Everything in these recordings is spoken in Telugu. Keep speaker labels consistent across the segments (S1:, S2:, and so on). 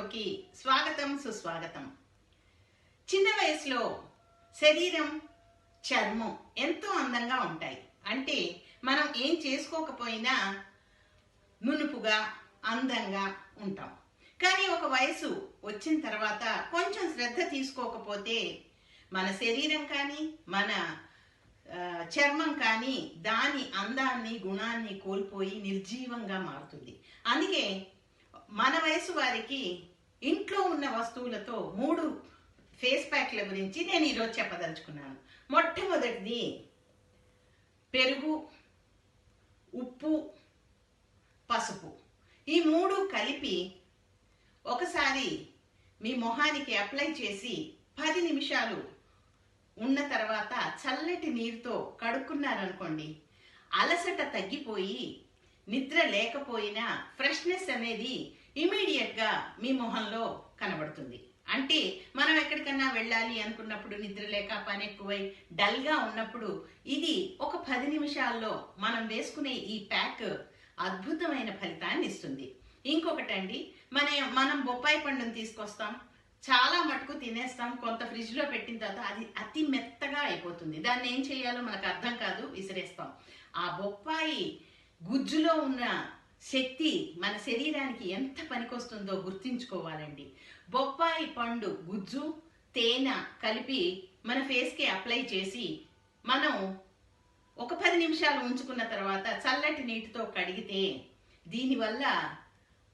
S1: షోకి స్వాగతం సుస్వాగతం. చిన్న వయసులో శరీరం చర్మం ఎంతో అందంగా ఉంటాయి. అంటే మనం ఏం చేసుకోకపోయినా నునుపుగా అందంగా ఉంటాం. కానీ ఒక వయసు వచ్చిన తర్వాత కొంచెం శ్రద్ధ తీసుకోకపోతే మన శరీరం కానీ మన చర్మం కానీ దాని అందాన్ని గుణాన్ని కోల్పోయి నిర్జీవంగా మారుతుంది. అందుకే మన వయసు వారికి ఇంట్లో ఉన్న వస్తువులతో 3 ఫేస్ ప్యాక్ల గురించి నేను ఈరోజు చెప్పదలుచుకున్నాను. మొట్టమొదటిది పెరుగు, ఉప్పు, పసుపు. ఈ 3 కలిపి ఒకసారి మీ మొహానికి అప్లై చేసి 10 నిమిషాలు ఉన్న తర్వాత చల్లటి నీరుతో కడుక్కున్నారనుకోండి, అలసట తగ్గిపోయి నిద్ర లేకపోయినా ఫ్రెష్నెస్ అనేది ఇమీడియట్గా మీ మొహంలో కనబడుతుంది. అంటే మనం ఎక్కడికన్నా వెళ్ళాలి అనుకున్నప్పుడు నిద్ర లేక పని ఎక్కువై డల్గా ఉన్నప్పుడు ఇది ఒక 10 నిమిషాల్లో మనం వేసుకునే ఈ ప్యాక్ అద్భుతమైన ఫలితాన్ని ఇస్తుంది. ఇంకొకటండి, మనం బొప్పాయి పండును తీసుకొస్తాం, చాలా మటుకు తినేస్తాం, కొంత ఫ్రిడ్జ్లో పెట్టిన తర్వాత అది అతి మెత్తగా అయిపోతుంది. దాన్ని ఏం చేయాలో మనకు అర్థం కాదు, విసిరేస్తాం. ఆ బొప్పాయి గుజ్జులో ఉన్న శక్తి మన శరీరానికి ఎంత పనికొస్తుందో గుర్తించుకోవాలండి. బొప్పాయి పండు గుజ్జు, తేనె కలిపి మన ఫేస్కి అప్లై చేసి మనం ఒక 10 నిమిషాలు ఉంచుకున్న తర్వాత చల్లటి నీటితో కడిగితే దీనివల్ల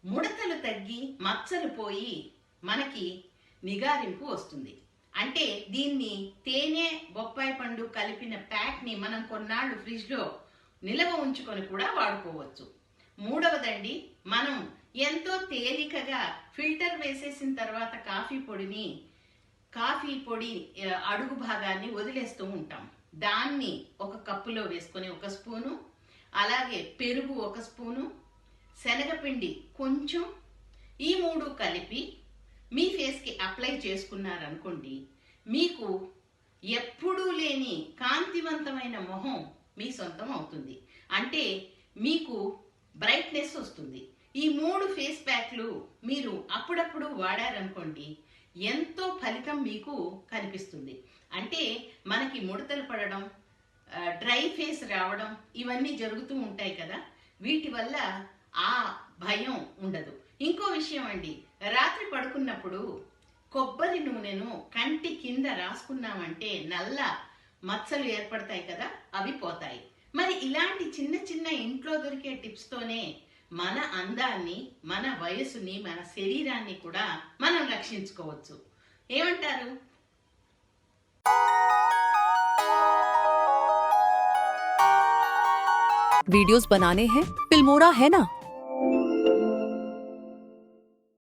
S1: ముడతలు తగ్గి మచ్చలు పోయి మనకి నిగారింపు వస్తుంది. అంటే దీన్ని తేనె బొప్పాయి పండు కలిపిన ప్యాక్ని మనం కొన్నాళ్ళు ఫ్రిడ్జ్లో నిల్వ ఉంచుకొని కూడా వాడుకోవచ్చు. మూడవదండి, మనం ఎంతో తేలికగా ఫిల్టర్ వేసేసిన తర్వాత కాఫీ పొడి అడుగు భాగాన్ని వదిలేస్తూ ఉంటాం. దాన్ని ఒక కప్పులో వేసుకొని 1 స్పూను, అలాగే పెరుగు 1 స్పూను, శనగపిండి కొంచెం, ఈ 3 కలిపి మీ ఫేస్కి అప్లై చేసుకున్నారనుకోండి, మీకు ఎప్పుడూ లేని కాంతివంతమైన మొహం మీ సొంతం అవుతుంది. అంటే మీకు బ్రైట్నెస్ వస్తుంది. ఈ 3 ఫేస్ ప్యాక్లు మీరు అప్పుడప్పుడు వాడారనుకోండి, ఎంతో ఫలితం మీకు కనిపిస్తుంది. అంటే మనకి ముడతలు పడడం, డ్రై ఫేస్ రావడం ఇవన్నీ జరుగుతూ ఉంటాయి కదా, వీటి వల్ల ఆ భయం ఉండదు. ఇంకో విషయం అండి, రాత్రి పడుకున్నప్పుడు కొబ్బరి నూనెను కంటి కింద రాసుకున్నామంటే నల్ల మచ్చలు ఏర్పడతాయి కదా, అవి పోతాయి. మరి ఇలాంటి చిన్న చిన్న ఇంట్లో దొరికే టిప్స్తోనే మన అందాన్ని, మన వయసుని, మన శరీరాన్ని కూడా మనం రక్షించుకోవచ్చు. ఏమంటారు?
S2: वीडियोस बनाने हैं, फिल्मोरा है ना।